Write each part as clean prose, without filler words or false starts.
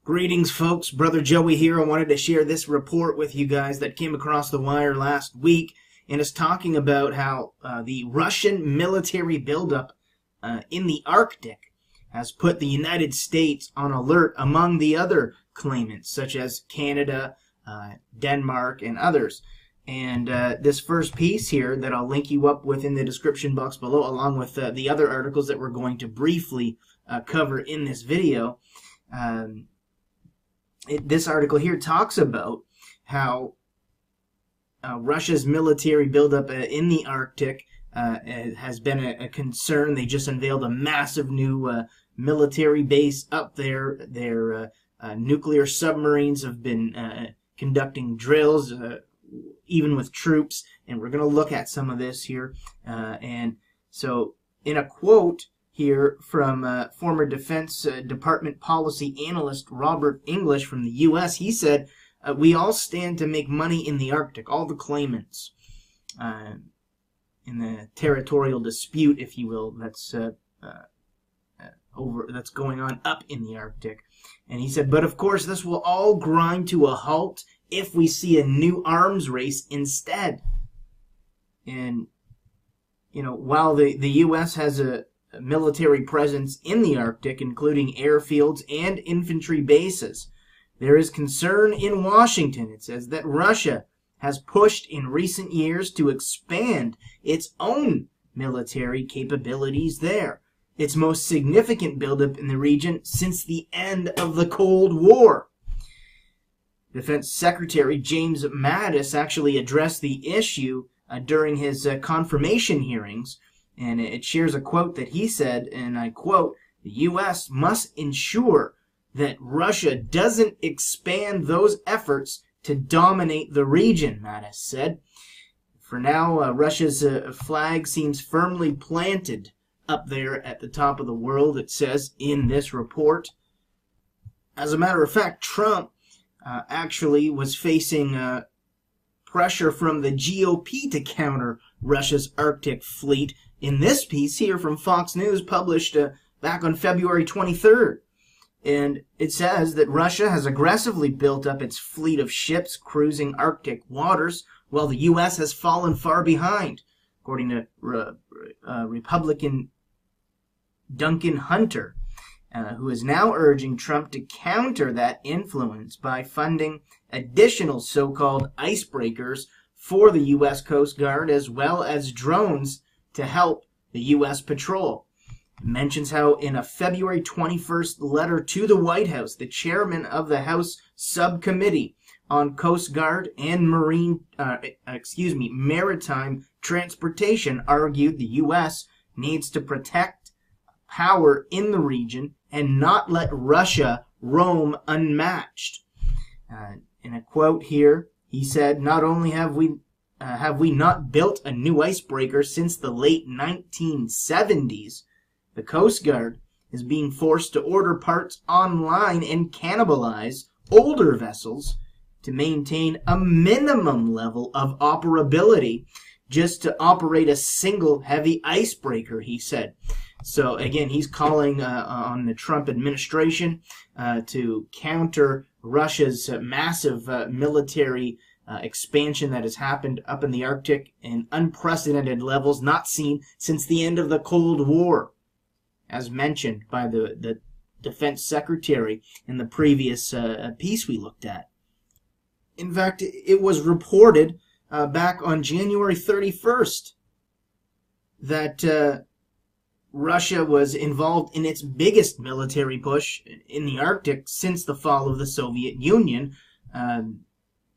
Greetings, folks. Brother Joey here. I wanted to share this report with you guys that came across the wire last week, and it's talking about how the Russian military buildup in the Arctic has put the United States on alert among the other claimants, such as Canada, Denmark, and others. And this first piece here that I'll link you up with in the description box below, along with the other articles that we're going to briefly cover in this video, this article here talks about how Russia's military buildup in the Arctic has been a concern. They just unveiled a massive new military base up there. Their nuclear submarines have been conducting drills, even with troops, and we're going to look at some of this here. And so in a quote here from former Defense Department policy analyst Robert English from the U.S., he said, "We all stand to make money in the Arctic, all the claimants, in the territorial dispute, if you will, that's going on up in the Arctic." And he said, "But of course this will all grind to a halt if we see a new arms race instead." And, you know, while the U.S. has a military presence in the Arctic, including airfields and infantry bases, there is concern in Washington, it says, that Russia has pushed in recent years to expand its own military capabilities there, its most significant buildup in the region since the end of the Cold War. Defense Secretary James Mattis actually addressed the issue during his confirmation hearings, and it shares a quote that he said, and I quote, "The U.S. must ensure that Russia doesn't expand those efforts to dominate the region," Mattis said. For now, Russia's flag seems firmly planted up there at the top of the world, it says in this report. As a matter of fact, Trump actually was facing pressure from the GOP to counter Russia's Arctic fleet in this piece here from Fox News, published back on February 23rd. And it says that Russia has aggressively built up its fleet of ships cruising Arctic waters, while the U.S. has fallen far behind, according to Republican Duncan Hunter, who is now urging Trump to counter that influence by funding additional so-called icebreakers for the U.S. Coast Guard, as well as drones to help the U.S. patrol. It mentions how in a February 21st letter to the White House, the chairman of the House Subcommittee on Coast Guard and Maritime Transportation argued the U.S. needs to protect power in the region and not let Russia roam unmatched. In a quote here, he said, "Not only have we not built a new icebreaker since the late 1970s, the Coast Guard is being forced to order parts online and cannibalize older vessels to maintain a minimum level of operability just to operate a single heavy icebreaker," he said. So again, he's calling on the Trump administration to counter Russia's massive military expansion that has happened up in the Arctic in unprecedented levels not seen since the end of the Cold War, as mentioned by the Defense Secretary in the previous piece we looked at. In fact, it was reported back on January 31st that Russia was involved in its biggest military push in the Arctic since the fall of the Soviet Union.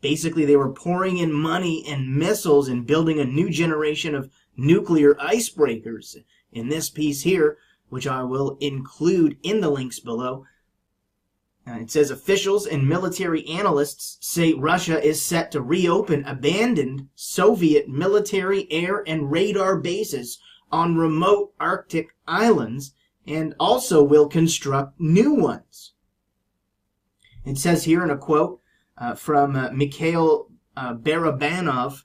Basically, they were pouring in money and missiles and building a new generation of nuclear icebreakers. In this piece here, which I will include in the links below, it says officials and military analysts say Russia is set to reopen abandoned Soviet military air and radar bases on remote Arctic islands and also will construct new ones. It says here in a quote from Mikhail Barabanov,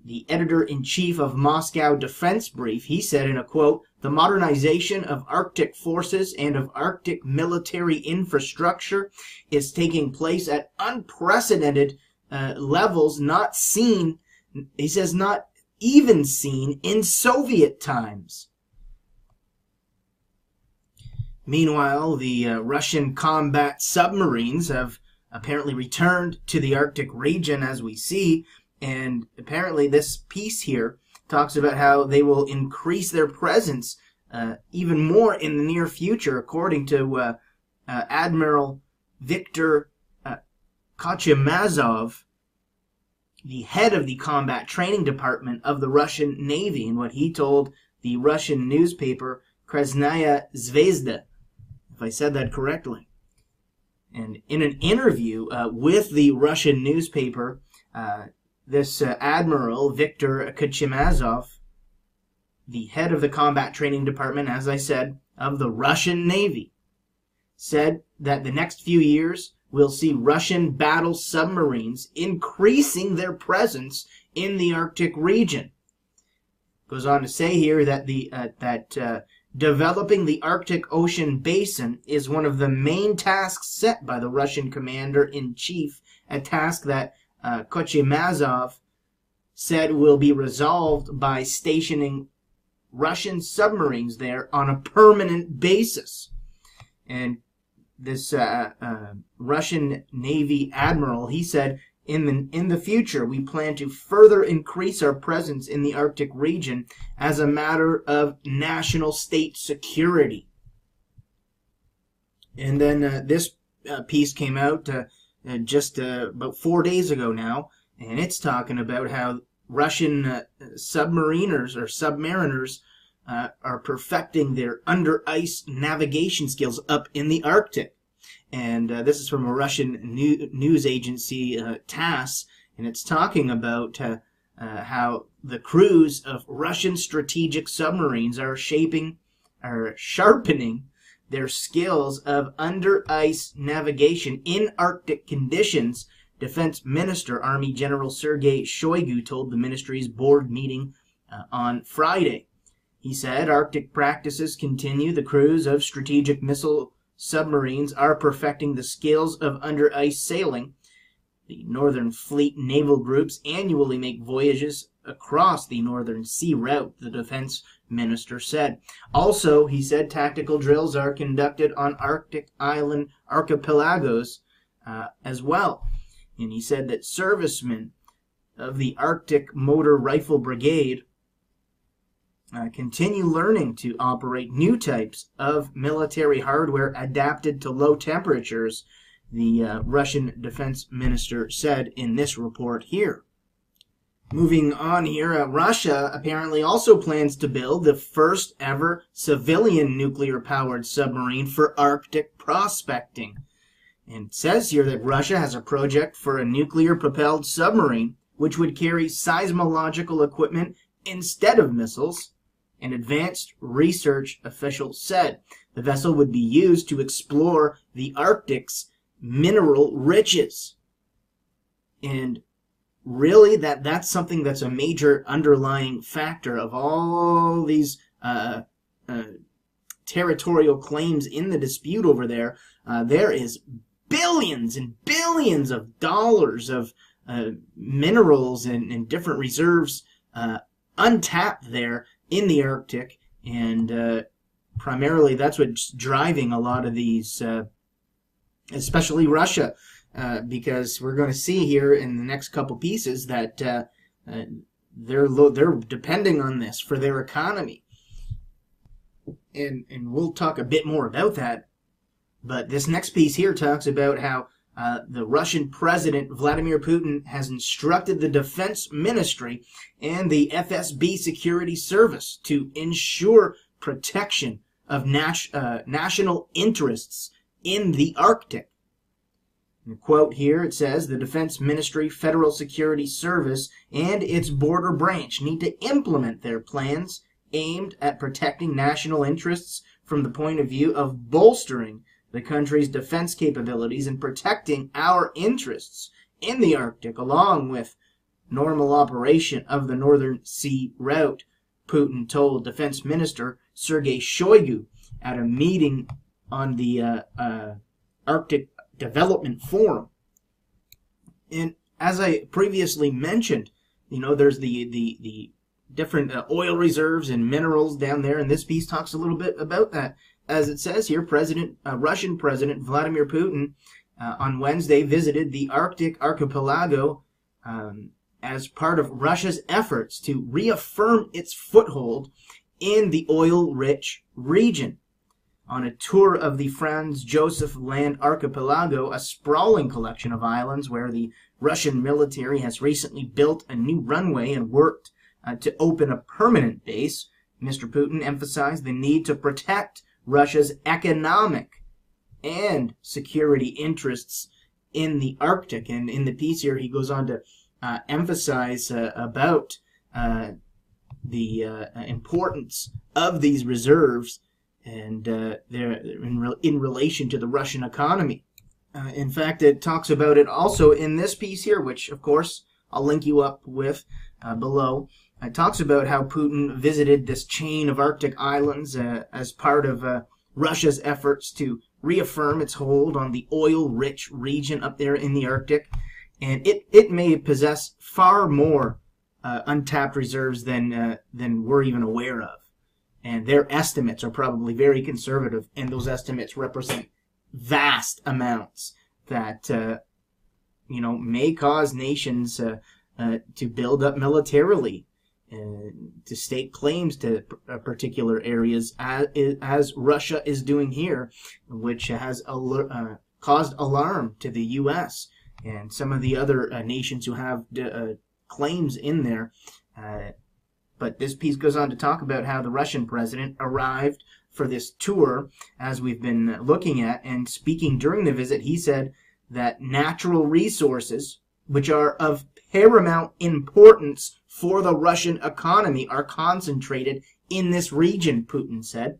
the editor-in-chief of Moscow Defense Brief, he said in a quote, "The modernization of Arctic forces and of Arctic military infrastructure is taking place at unprecedented levels not seen," he says, "not even seen in Soviet times." Meanwhile, the Russian combat submarines have apparently returned to the Arctic region, as we see, and apparently this piece here talks about how they will increase their presence even more in the near future, according to Admiral Viktor Kochemazov, the head of the combat training department of the Russian Navy, and what he told the Russian newspaper Krasnaya Zvezda, if I said that correctly. And in an interview with the Russian newspaper, this Admiral Viktor Kochemazov, the head of the combat training department, as I said, of the Russian Navy, said that the next few years will see Russian battle submarines increasing their presence in the Arctic region. Goes on to say here that developing the Arctic Ocean basin is one of the main tasks set by the Russian commander-in-chief, a task that Kochemazov said will be resolved by stationing Russian submarines there on a permanent basis. And this Russian Navy admiral, he said, in the future, we plan to further increase our presence in the Arctic region as a matter of national state security. And then this piece came out just about 4 days ago now, and it's talking about how Russian submariners are perfecting their under-ice navigation skills up in the Arctic. And this is from a Russian news agency, TASS, and it's talking about how the crews of Russian strategic submarines are sharpening their skills of under-ice navigation in Arctic conditions. Defense Minister Army General Sergei Shoigu told the ministry's board meeting on Friday. He said, "Arctic practices continue. The crews of strategic missile submarines are perfecting the skills of under-ice sailing. The Northern Fleet naval groups annually make voyages across the Northern Sea route," the defense minister said. Also, he said, tactical drills are conducted on Arctic island archipelagos as well. And he said that servicemen of the Arctic Motor Rifle Brigade continue learning to operate new types of military hardware adapted to low temperatures, the Russian defense minister said in this report here. Moving on here, Russia apparently also plans to build the first ever civilian nuclear-powered submarine for Arctic prospecting. And it says here that Russia has a project for a nuclear-propelled submarine which would carry seismological equipment instead of missiles. An advanced research official said the vessel would be used to explore the Arctic's mineral riches. And really, that's something that's a major underlying factor of all these territorial claims in the dispute over there. There is billions and billions of dollars of minerals and different reserves untapped there in the Arctic, and primarily that's what's driving a lot of these, especially Russia, because we're going to see here in the next couple pieces that they're depending on this for their economy, and we'll talk a bit more about that. But this next piece here talks about how the Russian President Vladimir Putin has instructed the Defense Ministry and the FSB Security Service to ensure protection of national interests in the Arctic. In the quote here, it says, "The Defense Ministry, Federal Security Service, and its border branch need to implement their plans aimed at protecting national interests from the point of view of bolstering the country's defense capabilities and protecting our interests in the Arctic, along with normal operation of the Northern Sea route, Putin told Defense Minister Sergei Shoigu at a meeting on the Arctic Development Forum. And as I previously mentioned, there's the different oil reserves and minerals down there, and this piece talks a little bit about that. As it says here, Russian President Vladimir Putin on Wednesday visited the Arctic archipelago as part of Russia's efforts to reaffirm its foothold in the oil-rich region. On a tour of the Franz Josef Land Archipelago, a sprawling collection of islands where the Russian military has recently built a new runway and worked to open a permanent base, Mr. Putin emphasized the need to protect Russia's economic and security interests in the Arctic. And in the piece here, he goes on to emphasize about the importance of these reserves and they're in relation to the Russian economy. In fact, it talks about it also in this piece here, which, of course, I'll link you up with below. It talks about how Putin visited this chain of Arctic islands as part of Russia's efforts to reaffirm its hold on the oil-rich region up there in the Arctic. And it may possess far more untapped reserves than we're even aware of. And their estimates are probably very conservative, and those estimates represent vast amounts that may cause nations to build up militarily, to stake claims to particular areas, as Russia is doing here, which has caused alarm to the U.S. and some of the other nations who have claims in there. But this piece goes on to talk about how the Russian president arrived for this tour, as we've been looking at, and speaking during the visit, he said that natural resources, which are of paramount importance for the Russian economy, are concentrated in this region, Putin said.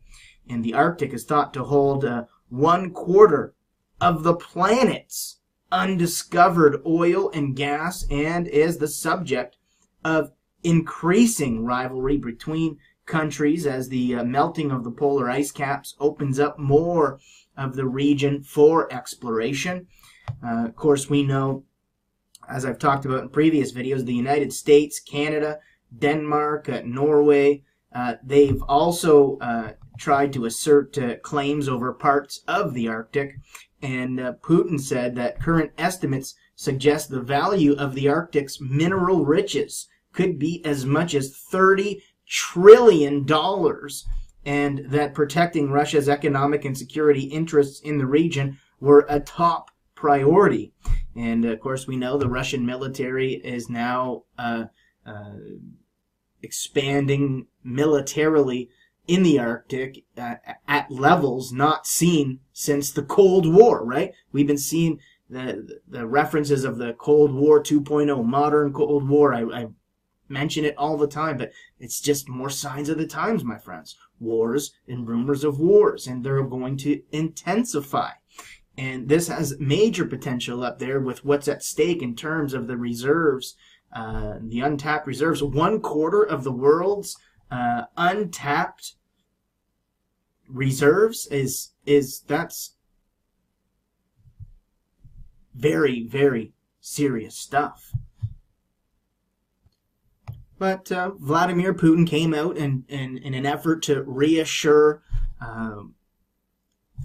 And the Arctic is thought to hold 1/4 of the planet's undiscovered oil and gas, and is the subject of increasing rivalry between countries as the melting of the polar ice caps opens up more of the region for exploration. Of course, we know, as I've talked about in previous videos, the United States, Canada, Denmark, Norway, they've also tried to assert claims over parts of the Arctic. And Putin said that current estimates suggest the value of the Arctic's mineral riches could be as much as $30 trillion, and that protecting Russia's economic and security interests in the region were a top priority. And of course, we know the Russian military is now expanding militarily in the Arctic at levels not seen since the Cold War, right? We've been seeing the references of the Cold War 2.0, modern Cold War. I mention it all the time, but it's just more signs of the times, my friends. Wars and rumors of wars, and they're going to intensify. And this has major potential up there with what's at stake in terms of the reserves, the untapped reserves. 1/4 of the world's untapped reserves that's very, very serious stuff. But Vladimir Putin came out and in an effort to reassure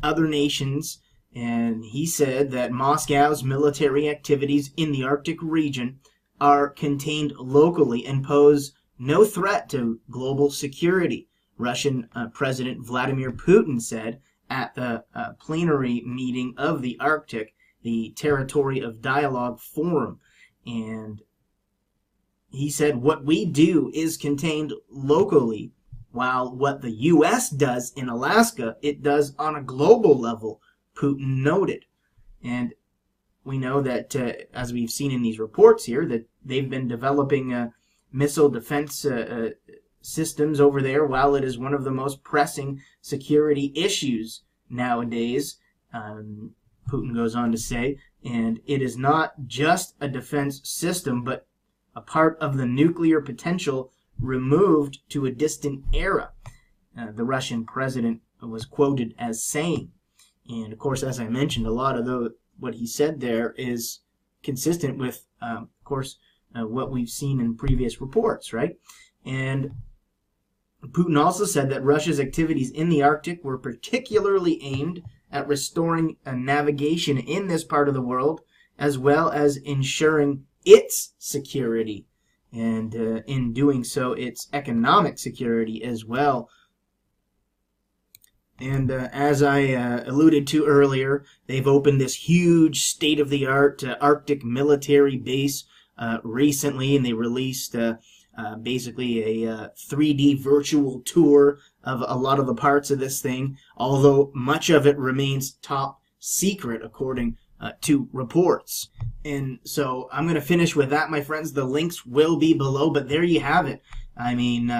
other nations, and he said that Moscow's military activities in the Arctic region are contained locally and pose no threat to global security. Russian President Vladimir Putin said at the plenary meeting of the Arctic, the Territory of Dialogue Forum. And he said, what we do is contained locally, while what the U.S. does in Alaska, it does on a global level, Putin noted. And we know that, as we've seen in these reports here, that they've been developing missile defense systems over there, while it is one of the most pressing security issues nowadays, Putin goes on to say. And it is not just a defense system, but a part of the nuclear potential removed to a distant era, the Russian president was quoted as saying. And of course, as I mentioned, a lot of what he said there is consistent with, of course, what we've seen in previous reports, right? And Putin also said that Russia's activities in the Arctic were particularly aimed at restoring navigation in this part of the world, as well as ensuring its security, and in doing so, its economic security as well. And as I alluded to earlier, they've opened this huge state-of-the-art Arctic military base recently, and they released basically a 3D virtual tour of a lot of the parts of this thing, although much of it remains top secret according to reports. And so I'm going to finish with that, my friends. The links will be below, but there you have it. I mean,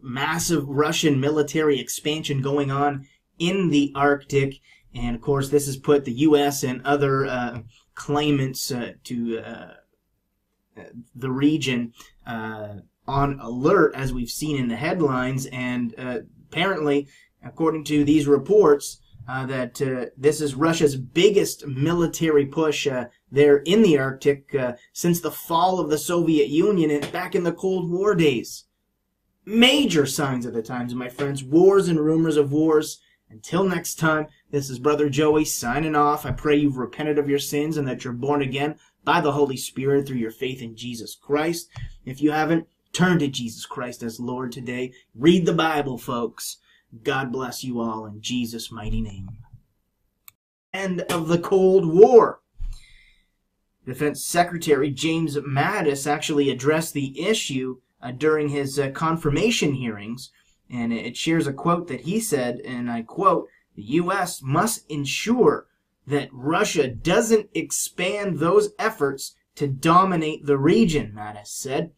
massive Russian military expansion going on in the Arctic, and of course this has put the U.S. and other claimants to the region on alert, as we've seen in the headlines, and apparently, according to these reports, that this is Russia's biggest military push there in the Arctic since the fall of the Soviet Union and back in the Cold War days. Major signs of the times, my friends. Wars and rumors of wars. Until next time, this is Brother Joey signing off. I pray you've repented of your sins and that you're born again by the Holy Spirit through your faith in Jesus Christ. If you haven't, turn to Jesus Christ as Lord today. Read the Bible, folks. God bless you all in Jesus' mighty name. End of the Cold War. Defense Secretary James Mattis actually addressed the issue during his confirmation hearings. And it shares a quote that he said, and I quote, "The U.S. must ensure that Russia doesn't expand those efforts to dominate the region," Mattis said.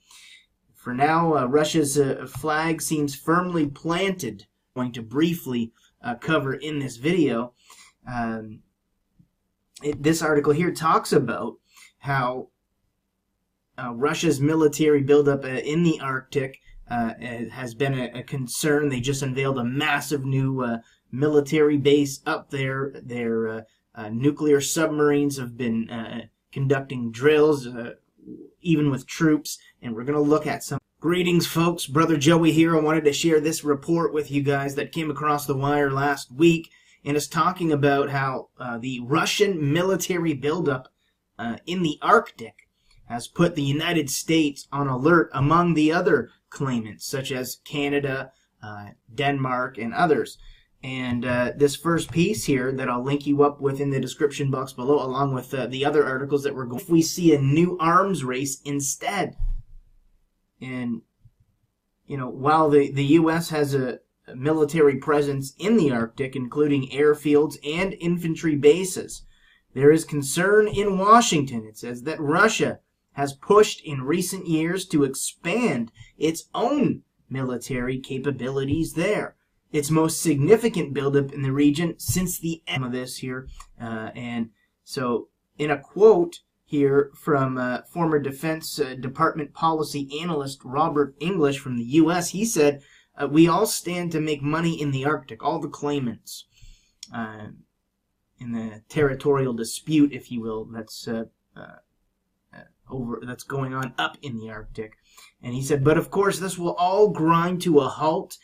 For now, Russia's flag seems firmly planted. I'm going to briefly cover in this video. This article here talks about how Russia's military buildup in the Arctic has been a concern. They just unveiled a massive new military base up there. Their nuclear submarines have been conducting drills, even with troops, and we're going to look at some. Greetings, folks. Brother Joey here. I wanted to share this report with you guys that came across the wire last week, and it's talking about how the Russian military buildup in the Arctic has put the United States on alert among the other claimants, such as Canada, Denmark, and others. And this first piece here that I'll link you up with in the description box below, along with the other articles that we're going. If we see a new arms race instead. And, you know, while the U.S. has a military presence in the Arctic, including airfields and infantry bases, there is concern in Washington. It says that Russia has pushed in recent years to expand its own military capabilities there. Its most significant buildup in the region since the end of this here. And so in a quote here from former Defense Department policy analyst Robert English from the U.S., he said, "We all stand to make money in the Arctic," all the claimants, in the territorial dispute, if you will, that's going on up in the Arctic. And he said, "But of course this will all grind to a halt